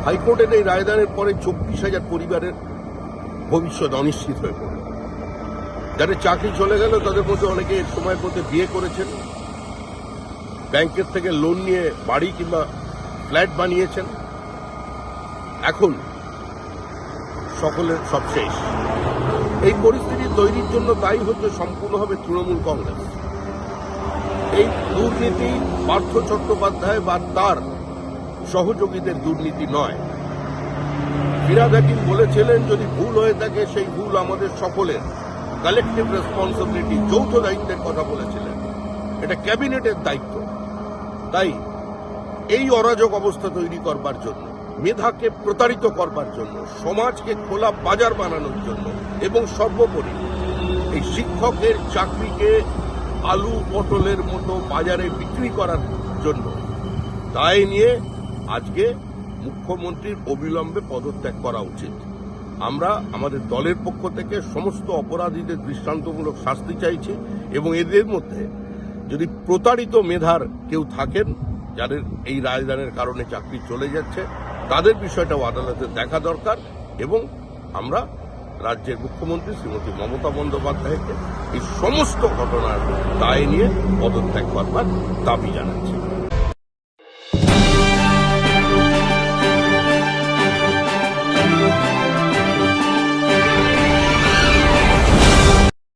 হাইকোর্টের এই রায়দানের পরে 24,000 পরিবারের ভবিষ্যৎ অনিশ্চিত হয়ে পড়ল। যাদের চাকরি চলে গেল তাদের মধ্যে অনেকে সময়ের মধ্যে বিয়ে করেছেন, ব্যাংকের থেকে লোন নিয়ে বাড়ি কিংবা ফ্ল্যাট বানিয়েছেন। এখন সকলের সব শেষ। এই পরিস্থিতি তৈরির জন্য দায়ী হচ্ছে সম্পূর্ণভাবে তৃণমূল কংগ্রেস। এই দুর্নীতি পার্থ চট্টোপাধ্যায় বা তার সহযোগীদের দুর্নীতি নয়। ফিরহাদ হাকিম বলেছিলেন, যদি ভুল হয়ে থাকে সেই ভুল আমাদের সকলের, কালেকটিভ রেসপন্সিবিলিটি, যৌথ দায়িত্বের কথা বলেছিলেন। এটা ক্যাবিনেটের দায়িত্ব। তাই এই অরাজক অবস্থা তৈরি করবার জন্য, মেধাকে প্রতারিত করবার জন্য, সমাজকে খোলা বাজার বানানোর জন্য এবং সর্বোপরি এই শিক্ষকের চাকরিকে আলু পটলের মতো বাজারে বিক্রি করার জন্য দায় নিয়ে আজকে মুখ্যমন্ত্রীর অবিলম্বে পদত্যাগ করা উচিত। আমরা আমাদের দলের পক্ষ থেকে সমস্ত অপরাধীদের দৃষ্টান্তমূলক শাস্তি চাইছি এবং এদের মধ্যে যদি প্রতারিত মেধার কেউ থাকেন, যাদের এই রায়দানের কারণে চাকরি চলে যাচ্ছে, তাদের বিষয়টাও আদালতে দেখা দরকার এবং আমরা রাজ্যের মুখ্যমন্ত্রী শ্রীমতী মমতা বন্দ্যোপাধ্যায়কে এই সমস্ত ঘটনার দায় নিয়ে পদত্যাগ করবার দাবি জানাচ্ছি।